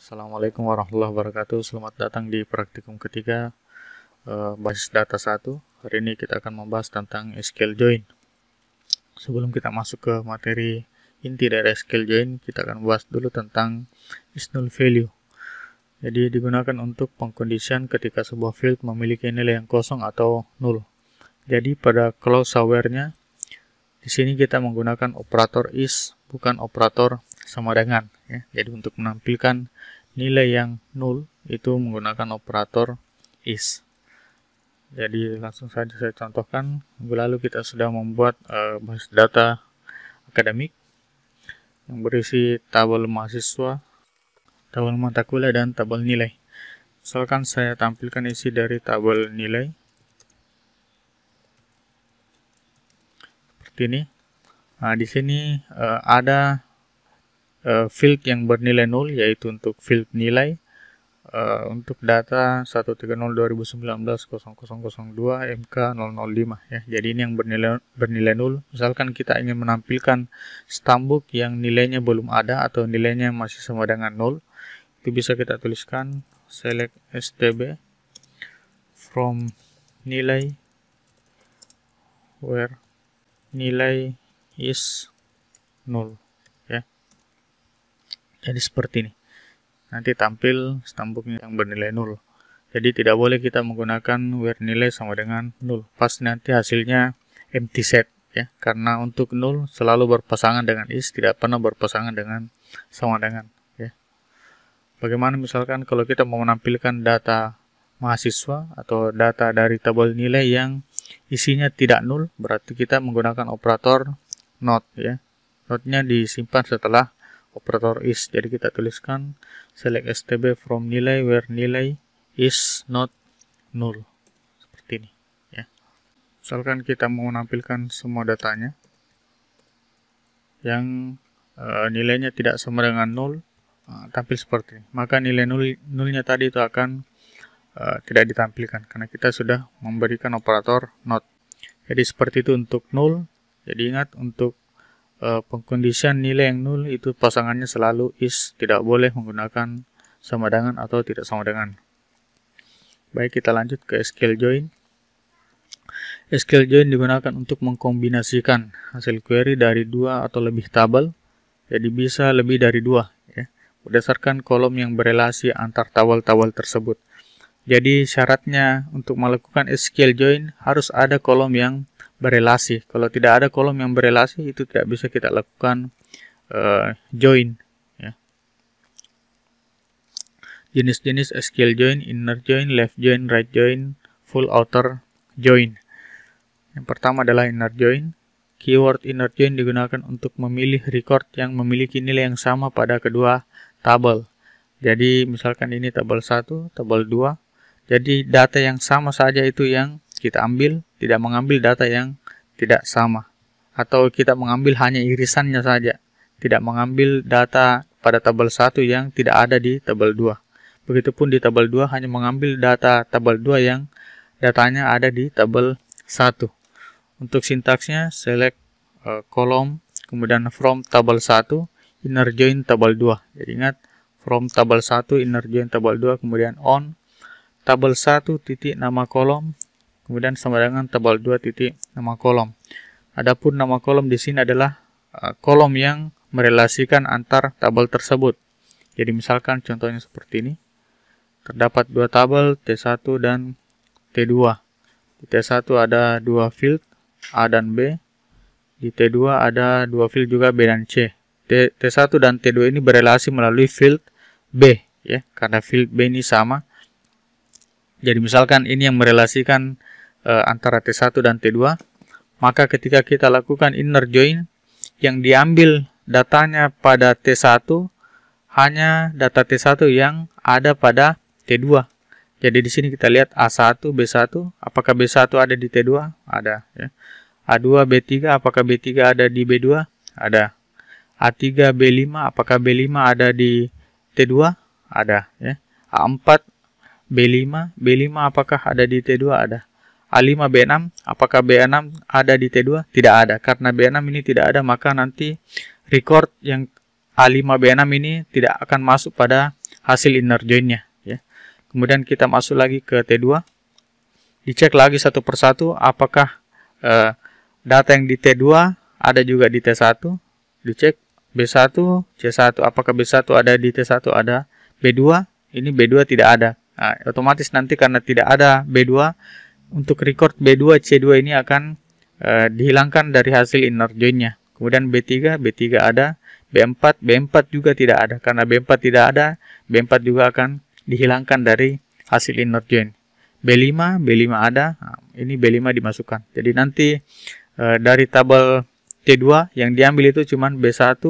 Assalamualaikum warahmatullahi wabarakatuh. Selamat datang di praktikum ketiga basis data 1. Hari ini kita akan membahas tentang SQL Join. Sebelum kita masuk ke materi inti dari SQL Join, kita akan bahas dulu tentang is null value. Jadi digunakan untuk pengkondisian ketika sebuah field memiliki nilai yang kosong atau null. Jadi pada clause aware-nya di sini kita menggunakan operator is, bukan operator sama dengan. Ya. Jadi untuk menampilkan nilai yang null itu menggunakan operator is. Jadi langsung saja saya contohkan. Minggu lalu kita sudah membuat basis data akademik yang berisi tabel mahasiswa, tabel mata kuliah, dan tabel nilai. Misalkan saya tampilkan isi dari tabel nilai seperti ini. Nah, di sini ada field yang bernilai 0, yaitu untuk field nilai untuk data 130/2019/0002 MK005 ya. Jadi ini yang bernilai 0. Misalkan kita ingin menampilkan stambuk yang nilainya belum ada atau nilainya masih sama dengan 0, itu bisa kita tuliskan select stb from nilai where nilai is 0 ya. Jadi seperti ini. Nanti tampil stambuknya yang bernilai 0. Jadi tidak boleh kita menggunakan where nilai sama dengan 0. Pas nanti hasilnya empty set ya. Karena untuk 0 selalu berpasangan dengan is, tidak pernah berpasangan dengan sama dengan ya. Bagaimana misalkan kalau kita mau menampilkan data mahasiswa atau data dari tabel nilai yang isinya tidak 0, berarti kita menggunakan operator not ya. Not-nya disimpan setelah operator is. Jadi kita tuliskan select stb from nilai where nilai is not null. Seperti ini ya. Misalkan kita mau menampilkan semua datanya yang nilainya tidak sama dengan 0, tampil seperti ini. Maka nilai nulnya tadi itu akan tidak ditampilkan karena kita sudah memberikan operator not. Jadi seperti itu untuk 0. Jadi ingat, untuk pengkondisian nilai yang 0 itu pasangannya selalu is, tidak boleh menggunakan sama dengan atau tidak sama dengan. Baik, kita lanjut ke SQL Join. SQL Join digunakan untuk mengkombinasikan hasil query dari 2 atau lebih tabel. Jadi bisa lebih dari 2 ya, berdasarkan kolom yang berelasi antar tabel-tabel tersebut. Jadi syaratnya untuk melakukan SQL Join harus ada kolom yang berelasi. Kalau tidak ada kolom yang berelasi, itu tidak bisa kita lakukan join ya. Jenis-jenis SQL Join: inner join, left join, right join, full outer join. Yang pertama adalah inner join. Keyword inner join digunakan untuk memilih record yang memiliki nilai yang sama pada kedua tabel. Jadi misalkan ini tabel 1, tabel 2. Jadi data yang sama saja itu yang kita ambil, tidak mengambil data yang tidak sama. Atau kita mengambil hanya irisannya saja, tidak mengambil data pada tabel 1 yang tidak ada di tabel 2. Begitupun di tabel 2 hanya mengambil data tabel 2 yang datanya ada di tabel 1. Untuk sintaksnya select kolom, kemudian from tabel 1, inner join tabel 2. Jadi ingat, from tabel 1, inner join tabel 2, kemudian on tabel 1 titik nama kolom, kemudian sama dengan tabel 2 titik nama kolom. Adapun nama kolom di sini adalah kolom yang merelasikan antar tabel tersebut. Jadi misalkan contohnya seperti ini. Terdapat 2 tabel T1 dan T2. Di T1 ada 2 field A dan B. Di T2 ada 2 field juga B dan C. T1 dan T2 ini berelasi melalui field B ya, karena field B ini sama. Jadi misalkan ini yang merelasikan antara T1 dan T2, maka ketika kita lakukan inner join, yang diambil datanya pada T1 hanya data T1 yang ada pada T2. Jadi di sini kita lihat A1, B1, apakah B1 ada di T2? Ada ya. A2, B3, apakah B3 ada di B2? Ada. A3, B5, apakah B5 ada di T2? Ada ya. A4, B5 apakah ada di T2? Ada. A5, B6, apakah B6 ada di T2? Tidak ada. Karena B6 ini tidak ada, maka nanti record yang A5, B6 ini tidak akan masuk pada hasil inner join-nya ya. Kemudian kita masuk lagi ke T2. Dicek lagi satu persatu apakah data yang di T2 ada juga di T1. Dicek B1, C1, apakah B1 ada di T1, ada B2, ini B2 tidak ada. Nah, otomatis nanti karena tidak ada B2, untuk record B2, C2 ini akan dihilangkan dari hasil inner join-nya. Kemudian B3 ada, B4 juga tidak ada. Karena B4 tidak ada, B4 juga akan dihilangkan dari hasil inner join. B5 ada, nah, ini B5 dimasukkan. Jadi nanti dari tabel T2 yang diambil itu cuma B1,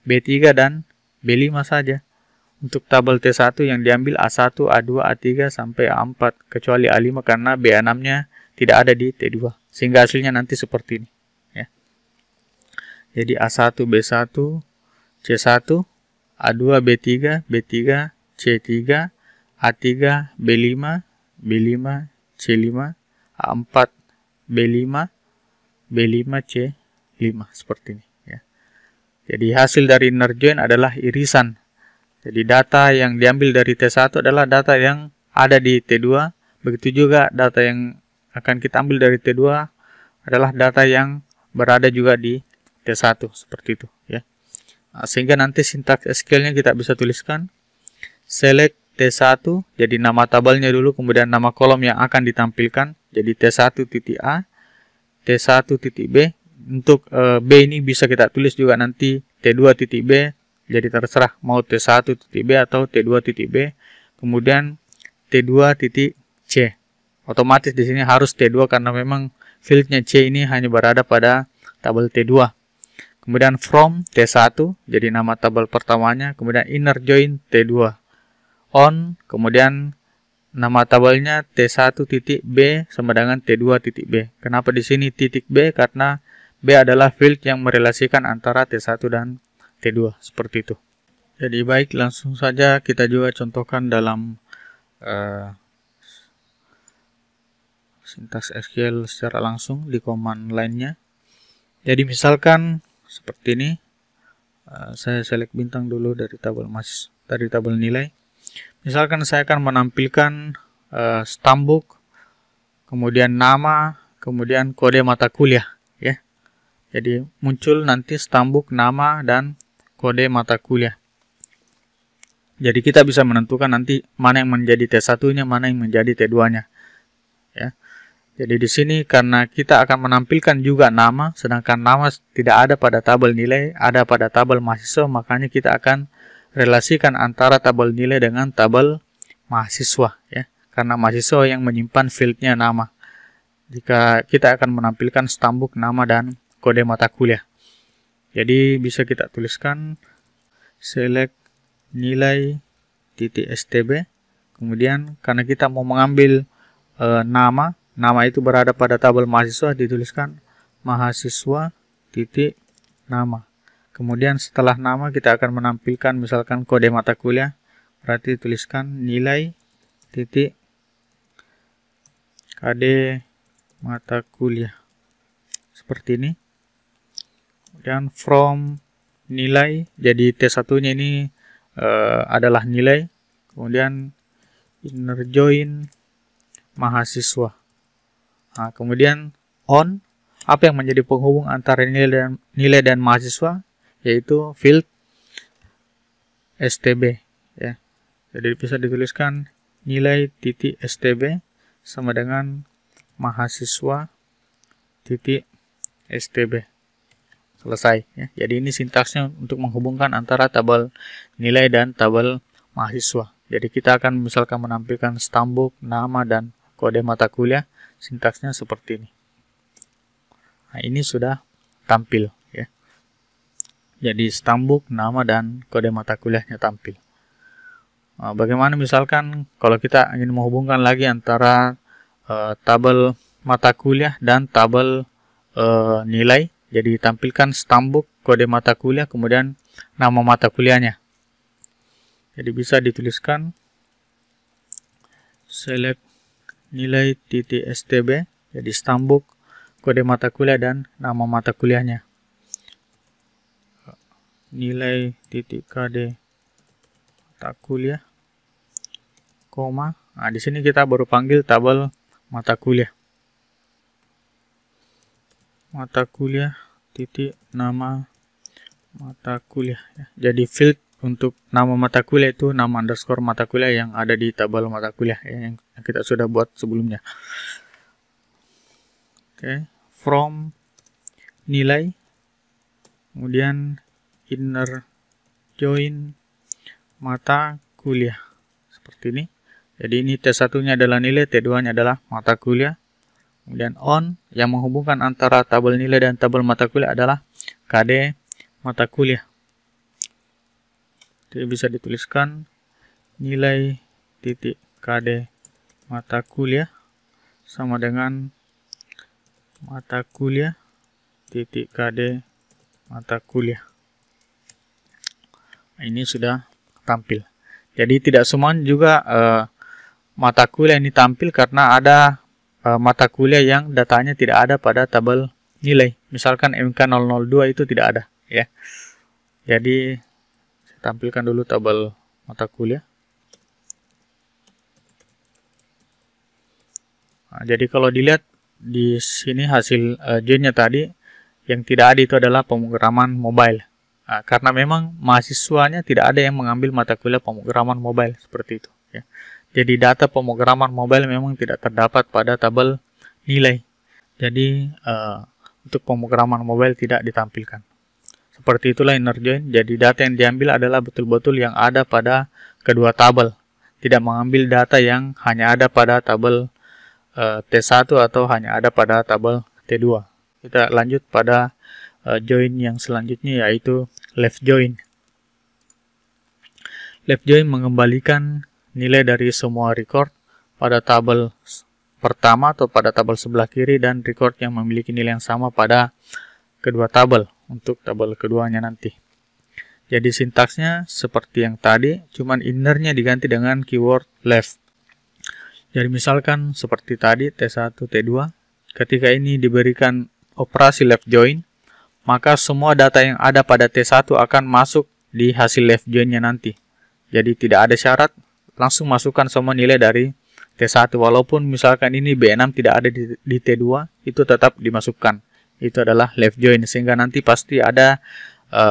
B3 dan B5 saja. Untuk tabel T1 yang diambil A1, A2, A3 sampai A4 kecuali A5 karena B6-nya tidak ada di T2. Sehingga hasilnya nanti seperti ini ya. Jadi A1, B1, C1, A2, B3, C3, A3, B5, C5, A4, B5, C5 seperti ini ya. Jadi hasil dari inner join adalah irisan. Jadi data yang diambil dari T1 adalah data yang ada di T2. Begitu juga data yang akan kita ambil dari T2 adalah data yang berada juga di T1 seperti itu ya. Nah, sehingga nanti sintaks SQL-nya kita bisa tuliskan select T1, jadi nama tabelnya dulu, kemudian nama kolom yang akan ditampilkan. Jadi T1.A, T1.B. Untuk B ini bisa kita tulis juga nanti T2.B. Jadi terserah mau T1.B atau T2.B. Kemudian T2.C. Otomatis di sini harus T2 karena memang fieldnya C ini hanya berada pada tabel T2. Kemudian from T1, jadi nama tabel pertamanya. Kemudian inner join T2. On, kemudian nama tabelnya T1.B sama dengan T2.B. Kenapa di sini titik B? Karena B adalah field yang merelasikan antara T1 dan T2, seperti itu. Jadi baik, langsung saja kita juga contohkan dalam sintaks SQL secara langsung di command line-nya. Jadi misalkan seperti ini, saya select bintang dulu dari tabel nilai. Misalkan saya akan menampilkan stambuk, kemudian nama, kemudian kode mata kuliah ya. Jadi muncul nanti stambuk, nama, dan kode mata kuliah. Jadi kita bisa menentukan nanti mana yang menjadi T1-nya, mana yang menjadi T2-nya. Ya. Jadi di sini karena kita akan menampilkan juga nama, sedangkan nama tidak ada pada tabel nilai, ada pada tabel mahasiswa, makanya kita akan relasikan antara tabel nilai dengan tabel mahasiswa ya. Karena mahasiswa yang menyimpan fieldnya nama. Jika kita akan menampilkan stambuk, nama, dan kode mata kuliah. Jadi bisa kita tuliskan select nilai .stb. Kemudian karena kita mau mengambil nama itu berada pada tabel mahasiswa, dituliskan mahasiswa .nama. Kemudian setelah nama kita akan menampilkan misalkan kode mata kuliah, berarti tuliskan nilai kode mata kuliah seperti ini. Kemudian from nilai, jadi T1-nya ini adalah nilai. Kemudian inner join mahasiswa. Nah, kemudian on, apa yang menjadi penghubung antara nilai dan mahasiswa, yaitu field stb ya. Jadi bisa dituliskan nilai .stb sama dengan mahasiswa .stb. Selesai ya. Jadi ini sintaksnya untuk menghubungkan antara tabel nilai dan tabel mahasiswa. Jadi kita akan misalkan menampilkan stambuk, nama, dan kode mata kuliah, sintaksnya seperti ini. Nah, ini sudah tampil ya. Jadi stambuk, nama, dan kode mata kuliahnya tampil. Nah, bagaimana misalkan kalau kita ingin menghubungkan lagi antara tabel mata kuliah dan tabel nilai. Jadi tampilkan stambuk, kode mata kuliah, kemudian nama mata kuliahnya. Jadi bisa dituliskan select nilai .stb, jadi stambuk, kode mata kuliah, dan nama mata kuliahnya. Nilai .kd mata kuliah, koma. Nah, di sini kita baru panggil tabel mata kuliah. Mata kuliah titik nama mata kuliah. Jadi field untuk nama mata kuliah itu nama underscore mata kuliah yang ada di tabel mata kuliah ya, yang kita sudah buat sebelumnya. Oke, from nilai, kemudian inner join mata kuliah seperti ini. Jadi ini T1-nya adalah nilai, T2-nya adalah mata kuliah. Kemudian on yang menghubungkan antara tabel nilai dan tabel mata kuliah adalah KD mata kuliah. Jadi bisa dituliskan nilai titik KD mata kuliah sama dengan mata kuliah titik KD mata kuliah. Ini sudah tampil. Jadi tidak semua juga mata kuliah ini tampil karena ada mata kuliah yang datanya tidak ada pada tabel nilai. Misalkan MK002 itu tidak ada ya. Jadi saya tampilkan dulu tabel mata kuliah. Nah, jadi kalau dilihat di sini hasil joinnya tadi yang tidak ada itu adalah pemrograman mobile. Nah, karena memang mahasiswanya tidak ada yang mengambil mata kuliah pemrograman mobile seperti itu ya. Jadi data pemrograman mobile memang tidak terdapat pada tabel nilai. Jadi untuk pemrograman mobile tidak ditampilkan. Seperti itulah inner join. Jadi data yang diambil adalah betul-betul yang ada pada kedua tabel. Tidak mengambil data yang hanya ada pada tabel T1 atau hanya ada pada tabel T2. Kita lanjut pada join yang selanjutnya, yaitu left join. Left join mengembalikan nilai dari semua record pada tabel pertama atau pada tabel sebelah kiri dan record yang memiliki nilai yang sama pada kedua tabel untuk tabel keduanya nanti. Jadi sintaksnya seperti yang tadi, cuman innernya diganti dengan keyword left. Jadi misalkan seperti tadi T1, T2, ketika ini diberikan operasi left join, maka semua data yang ada pada T1 akan masuk di hasil left joinnya nanti. Jadi tidak ada syarat, langsung masukkan semua nilai dari T1. Walaupun misalkan ini B6 tidak ada di T2, itu tetap dimasukkan. Itu adalah left join, sehingga nanti pasti ada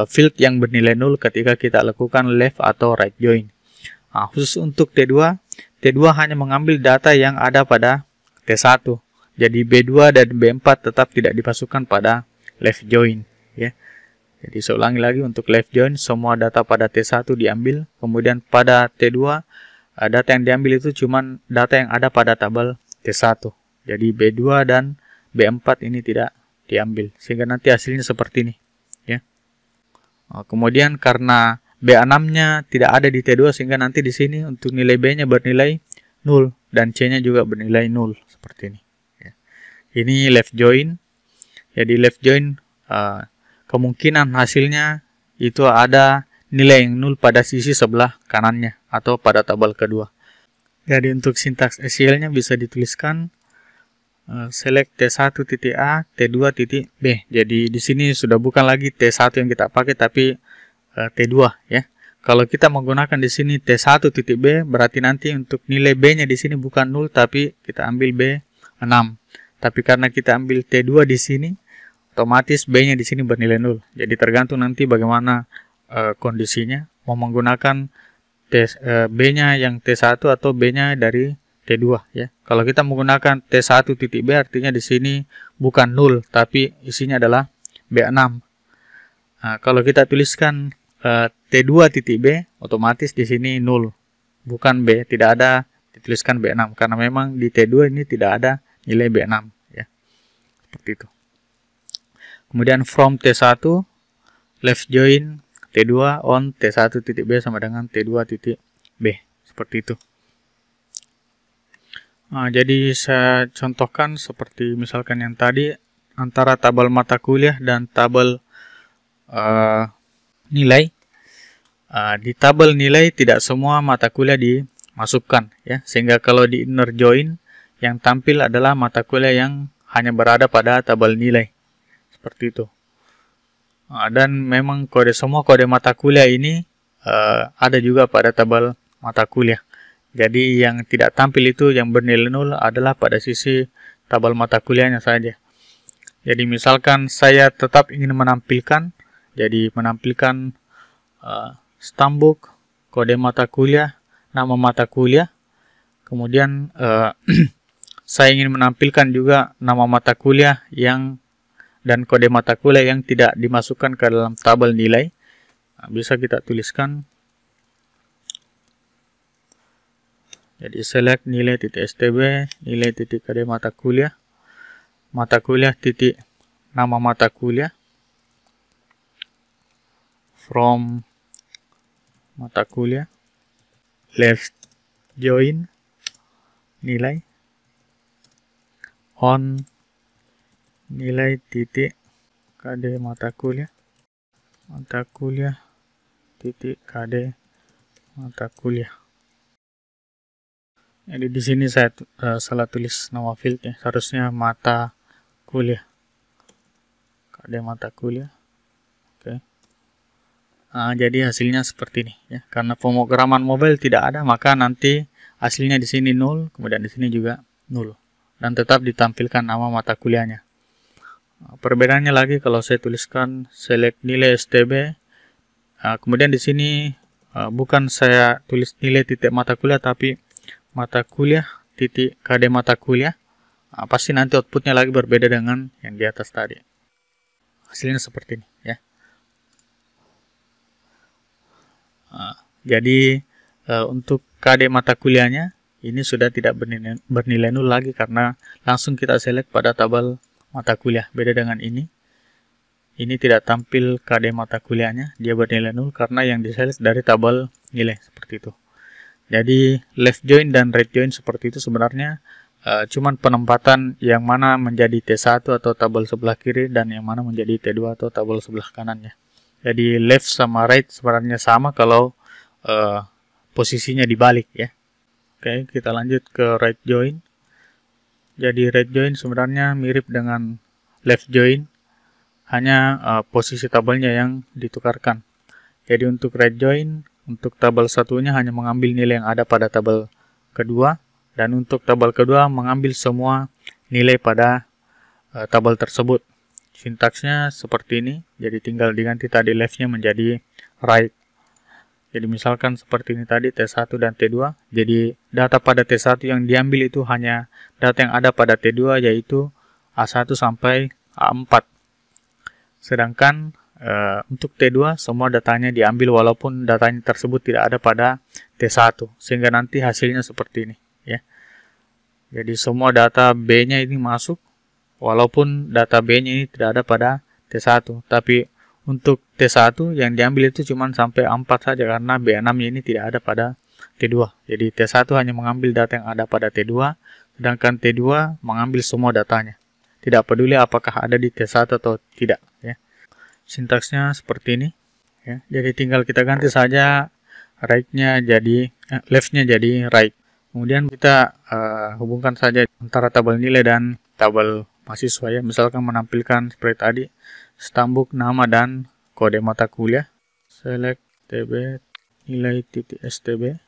field yang bernilai 0 ketika kita lakukan left atau right join. Nah, khusus untuk T2, T2 hanya mengambil data yang ada pada T1. Jadi B2 dan B4 tetap tidak dimasukkan pada left join ya. Jadi saya ulangi lagi, untuk left join semua data pada T1 diambil, kemudian pada T2 data yang diambil itu cuma data yang ada pada tabel T1. Jadi B2 dan B4 ini tidak diambil, sehingga nanti hasilnya seperti ini ya. Kemudian karena B6-nya tidak ada di T2, sehingga nanti di sini untuk nilai B-nya bernilai 0 dan C-nya juga bernilai 0 seperti ini ya. Ini left join. Jadi left join kemungkinan hasilnya itu ada nilai yang 0 pada sisi sebelah kanannya atau pada tabel kedua. Jadi untuk sintaks SQL-nya bisa dituliskan select T1.A, T2.B. Jadi di sini sudah bukan lagi T1 yang kita pakai tapi T2 ya. Kalau kita menggunakan di sini T1.B, berarti nanti untuk nilai B-nya di sini bukan 0 tapi kita ambil B6. Tapi karena kita ambil T2 di sini, otomatis B-nya di sini bernilai 0. Jadi tergantung nanti bagaimana kondisinya, mau menggunakan B-nya yang T1 atau B-nya dari T2 ya. Kalau kita menggunakan T1.B artinya di sini bukan 0 tapi isinya adalah B6. Nah, kalau kita tuliskan T2.B otomatis di sini 0, bukan B, tidak ada dituliskan B6 karena memang di T2 ini tidak ada nilai B6 ya. Seperti itu. Kemudian from T1 left join T2 on T1.B sama dengan T2.B. Seperti itu. Nah, jadi saya contohkan seperti misalkan yang tadi antara tabel mata kuliah dan tabel nilai. Di tabel nilai tidak semua mata kuliah dimasukkan ya, sehingga kalau di inner join yang tampil adalah mata kuliah yang hanya berada pada tabel nilai. Seperti itu. Dan memang semua kode mata kuliah ini ada juga pada tabel mata kuliah. Jadi yang tidak tampil itu yang bernilai 0 adalah pada sisi tabel mata kuliahnya saja. Jadi misalkan saya tetap ingin menampilkan, jadi menampilkan stambuk, kode mata kuliah, nama mata kuliah, kemudian saya ingin menampilkan juga nama mata kuliah dan kode mata kuliah yang tidak dimasukkan ke dalam tabel nilai. Nah, bisa kita tuliskan. Jadi select nilai titik stb, nilai titik kode mata kuliah titik nama mata kuliah, from mata kuliah, left join nilai, on nilai titik kode mata kuliah titik kode mata kuliah. Jadi di sini saya salah tulis nama fieldnya, harusnya mata kuliah, kode mata kuliah. Oke. Nah, jadi hasilnya seperti ini ya. Karena pemrograman mobile tidak ada, maka nanti hasilnya di sini 0, kemudian di sini juga 0, dan tetap ditampilkan nama mata kuliahnya. Nah, perbedaannya lagi kalau saya tuliskan select nilai stb, kemudian di sini bukan saya tulis nilai titik mata kuliah, tapi mata kuliah titik kode mata kuliah, pasti nanti outputnya lagi berbeda dengan yang di atas tadi. Hasilnya seperti ini ya. Jadi untuk kode mata kuliahnya ini sudah tidak bernilai 0 lagi karena langsung kita select pada tabel mata kuliah. Beda dengan ini tidak tampil kode mata kuliahnya, dia bernilai 0 karena yang diselect dari tabel nilai seperti itu. Jadi left join dan right join seperti itu sebenarnya cuman penempatan yang mana menjadi T1 atau tabel sebelah kiri dan yang mana menjadi T2 atau tabel sebelah kanannya. Jadi left sama right sebenarnya sama kalau posisinya dibalik ya. Oke, kita lanjut ke right join. Jadi right join sebenarnya mirip dengan left join, hanya posisi tabelnya yang ditukarkan. Jadi untuk right join, untuk tabel satunya hanya mengambil nilai yang ada pada tabel kedua, dan untuk tabel kedua mengambil semua nilai pada tabel tersebut. Sintaksnya seperti ini, jadi tinggal diganti tadi leftnya menjadi right. Jadi misalkan seperti ini tadi T1 dan T2, jadi data pada T1 yang diambil itu hanya data yang ada pada T2, yaitu A1 sampai A4. Sedangkan untuk T2 semua datanya diambil walaupun datanya tersebut tidak ada pada T1, sehingga nanti hasilnya seperti ini ya. Jadi semua data B-nya ini masuk walaupun data B-nya ini tidak ada pada T1, tapi untuk T1 yang diambil itu cuma sampai 4 saja karena B6-nya ini tidak ada pada T2. Jadi T1 hanya mengambil data yang ada pada T2, sedangkan T2 mengambil semua datanya. Tidak peduli apakah ada di T1 atau tidak ya. Sintaksnya seperti ini ya. Jadi tinggal kita ganti saja right-nya jadi left-nya jadi right. Kemudian kita hubungkan saja antara tabel nilai dan tabel mahasiswa ya. Misalkan menampilkan seperti tadi stambuk nama dan kode mata kuliah. Select tb nilai titik stb,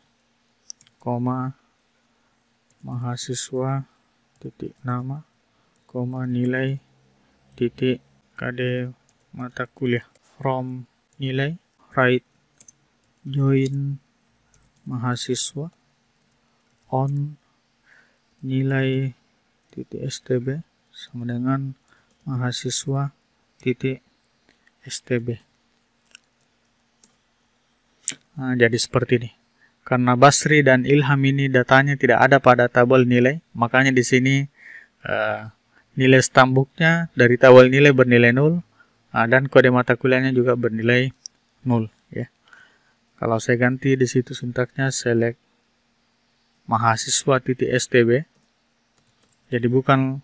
koma mahasiswa titik nama, koma nilai titik kode mata kuliah, from nilai right join mahasiswa, on nilai titik stb sama dengan mahasiswa titik stb. Nah, jadi seperti ini. Karena Basri dan Ilham ini datanya tidak ada pada tabel nilai, makanya di sini nilai stambuknya dari tabel nilai bernilai 0. Dan kode mata kuliahnya juga bernilai 0 ya. Kalau saya ganti di situ sintaksnya select mahasiswa titik stb, jadi bukan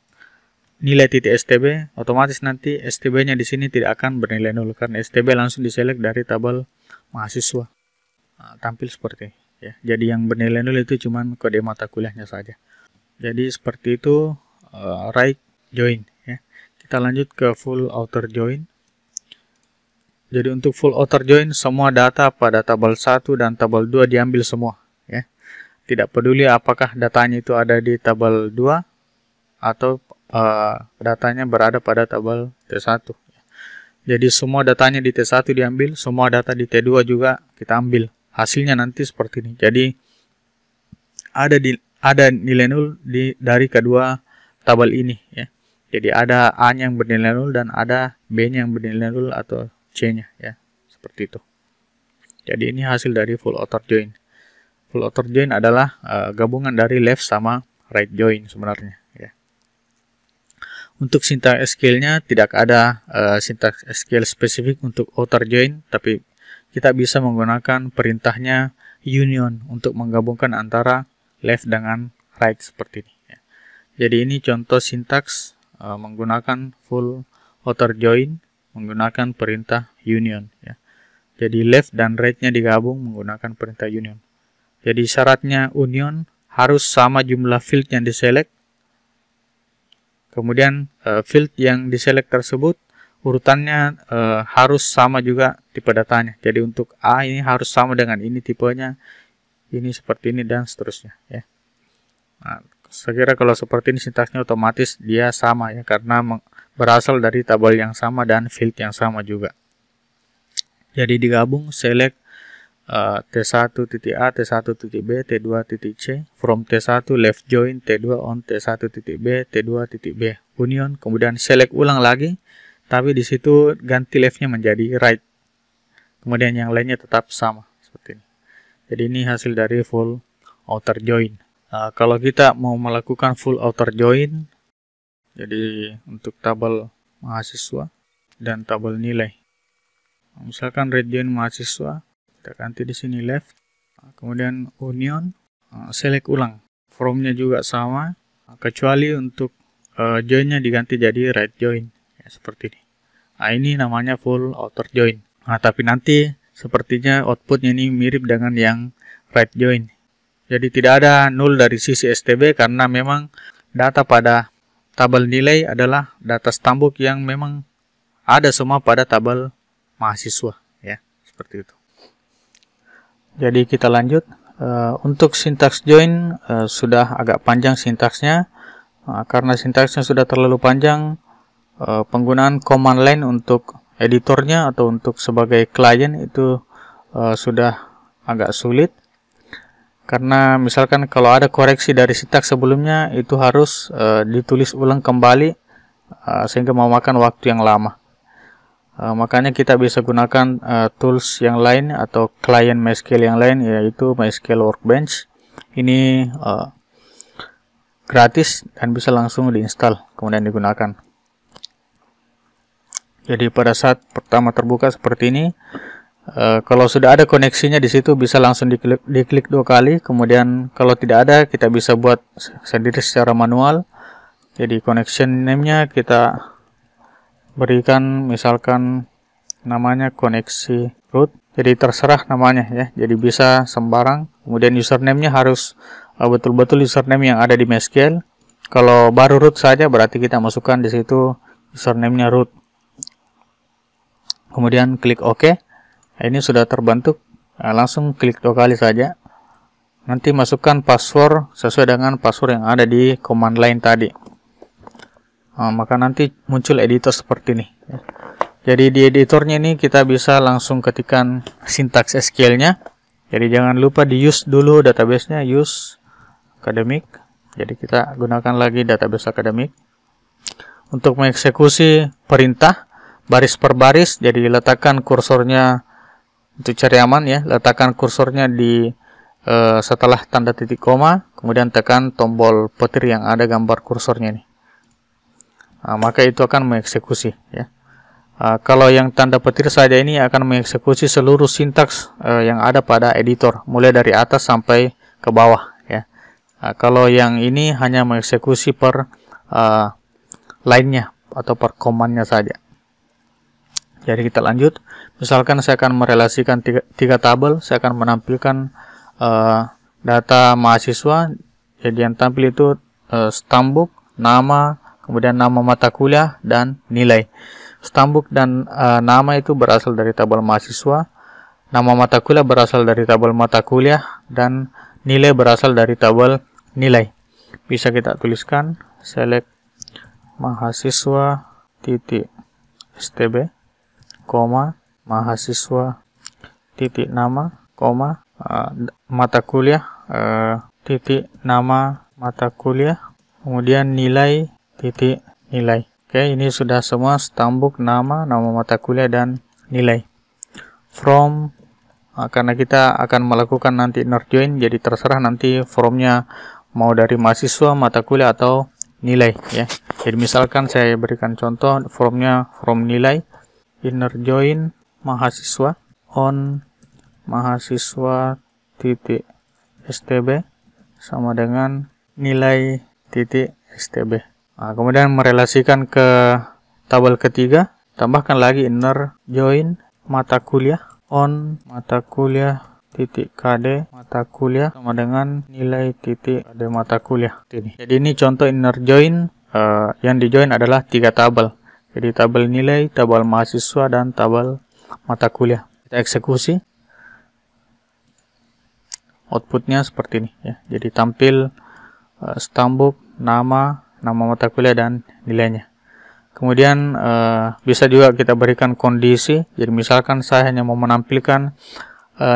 nilai titik stb, otomatis nanti stb-nya di sini tidak akan bernilai 0 karena stb langsung diselect dari tabel mahasiswa. Tampil seperti ini ya. Jadi yang bernilai 0 itu cuma kode mata kuliahnya saja. Jadi seperti itu right join ya. Kita lanjut ke full outer join. Jadi untuk full outer join semua data pada tabel 1 dan tabel 2 diambil semua ya. tidak peduli apakah datanya itu ada di tabel 2 atau datanya berada pada tabel T1. Jadi semua datanya di T1 diambil, semua data di T2 juga kita ambil. Hasilnya nanti seperti ini. Jadi ada nilai nol dari kedua tabel ini ya. Jadi ada A-nya yang bernilai nol dan ada B-nya yang bernilai nol atau C-nya ya. Seperti itu. Jadi ini hasil dari full outer join. Full outer join adalah gabungan dari left sama right join sebenarnya ya. Untuk syntax SQL-nya tidak ada syntax SQL spesifik untuk outer join, tapi kita bisa menggunakan perintahnya union untuk menggabungkan antara left dengan right seperti ini ya. Jadi ini contoh sintaks menggunakan full outer join menggunakan perintah union ya. Jadi left dan right-nya digabung menggunakan perintah union. Jadi syaratnya union harus sama jumlah field yang diselect. Kemudian field yang diselect tersebut urutannya harus sama juga tipe datanya. Jadi untuk A ini harus sama dengan ini tipenya, ini seperti ini dan seterusnya ya. Nah, saya kira kalau seperti ini sintaksnya otomatis dia sama ya, karena berasal dari tabel yang sama dan field yang sama juga. Jadi digabung select T1.A, T1.B, T2.C, from T1 left join, T2 on T1.B, T2.B, union, kemudian select ulang lagi, tapi di situ ganti leftnya menjadi right. Kemudian yang lainnya tetap sama seperti ini. Jadi ini hasil dari full outer join. Kalau kita mau melakukan full outer join, jadi untuk tabel mahasiswa dan tabel nilai. Misalkan right join mahasiswa, kita ganti di sini left, kemudian union, select ulang, from-nya juga sama, kecuali untuk join-nya diganti jadi right join ya, seperti ini. Nah, ini namanya full outer join. Nah, tapi nanti sepertinya outputnya ini mirip dengan yang right join. Jadi tidak ada null dari sisi STB karena memang data pada tabel nilai adalah data stambuk yang memang ada semua pada tabel mahasiswa ya, seperti itu. Jadi kita lanjut. Untuk sintaks join sudah agak panjang sintaksnya. Karena sintaksnya sudah terlalu panjang, penggunaan command line untuk editornya atau untuk sebagai klien itu sudah agak sulit. Karena misalkan kalau ada koreksi dari sintaks sebelumnya itu harus ditulis ulang kembali sehingga memakan waktu yang lama. Makanya kita bisa gunakan tools yang lain atau client MySQL yang lain, yaitu MySQL Workbench. Ini gratis dan bisa langsung diinstal kemudian digunakan. Jadi pada saat pertama terbuka seperti ini, kalau sudah ada koneksinya di situ bisa langsung diklik 2 kali. Kemudian kalau tidak ada kita bisa buat sendiri secara manual. Jadi connection name-nya kita berikan misalkan namanya koneksi root, jadi terserah namanya ya, jadi bisa sembarang. Kemudian username-nya harus betul-betul username yang ada di MySQL. Kalau baru root saja berarti kita masukkan di situ username-nya root. Kemudian klik OK. Nah, ini sudah terbentuk. Nah, langsung klik 2 kali saja. Nanti masukkan password sesuai dengan password yang ada di command line tadi. Maka nanti muncul editor seperti ini. Jadi di editornya ini kita bisa langsung ketikkan sintaks SQL-nya. Jadi jangan lupa di use dulu database-nya, use academic. Jadi kita gunakan lagi database academic. Untuk mengeksekusi perintah baris per baris, jadi letakkan kursornya untuk cari aman ya, letakkan kursornya di setelah tanda titik koma, kemudian tekan tombol petir yang ada gambar kursornya ini. Maka itu akan mengeksekusi ya. Kalau yang tanda petir saja ini akan mengeksekusi seluruh sintaks yang ada pada editor, mulai dari atas sampai ke bawah ya. Kalau yang ini hanya mengeksekusi per line-nya atau per command-nya saja. Jadi kita lanjut. Misalkan saya akan merelasikan tiga tabel, saya akan menampilkan data mahasiswa. Jadi yang tampil itu stambuk, nama, kemudian nama mata kuliah dan nilai. Stambuk dan nama itu berasal dari tabel mahasiswa. Nama mata kuliah berasal dari tabel mata kuliah dan nilai berasal dari tabel nilai. Bisa kita tuliskan select mahasiswa titik stb, koma, mahasiswa titik nama, koma, mata kuliah, titik nama mata kuliah, kemudian nilai, titik nilai. Oke, ini sudah semua stambuk nama mata kuliah, dan nilai. From, karena kita akan melakukan nanti inner join, jadi terserah nanti formnya mau dari mahasiswa, mata kuliah, atau nilai ya. Jadi misalkan saya berikan contoh formnya from nilai, inner join mahasiswa on mahasiswa titik stb sama dengan nilai titik stb. Nah, kemudian merelasikan ke tabel ketiga, tambahkan lagi inner join mata kuliah on mata kuliah titik kd mata kuliah sama dengan nilai titik kd mata kuliah. Jadi ini contoh inner join. Yang di join adalah 3 tabel. Jadi tabel nilai, tabel mahasiswa, dan tabel mata kuliah. Kita eksekusi. Outputnya seperti ini ya. Jadi tampil stambuk nama mata kuliah, dan nilainya. Kemudian bisa juga kita berikan kondisi. Jadi misalkan saya hanya mau menampilkan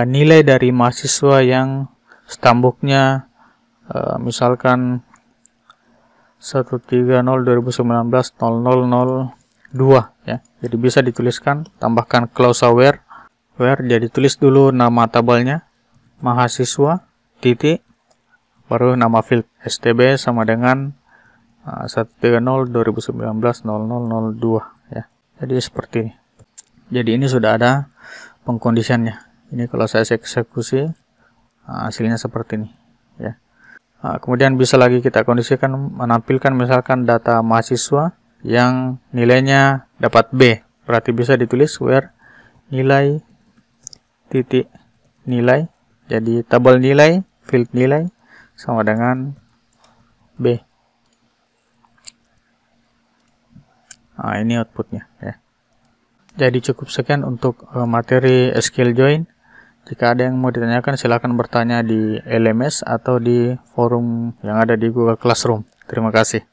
nilai dari mahasiswa yang stambuknya misalkan 130/2019/0002 ya. Jadi bisa dituliskan, tambahkan clause where, jadi tulis dulu nama tabelnya mahasiswa titik baru nama field stb sama dengan 130/2019/0002 ya. Jadi seperti ini. Jadi ini sudah ada pengkondisiannya. Ini kalau saya eksekusi hasilnya seperti ini ya. Kemudian bisa lagi kita kondisikan menampilkan misalkan data mahasiswa yang nilainya dapat B. Berarti bisa ditulis where nilai titik nilai. Jadi tabel nilai, field nilai sama dengan B. Ini outputnya ya. Jadi cukup sekian untuk materi SQL Join. Jika ada yang mau ditanyakan, silakan bertanya di LMS atau di forum yang ada di Google Classroom. Terima kasih.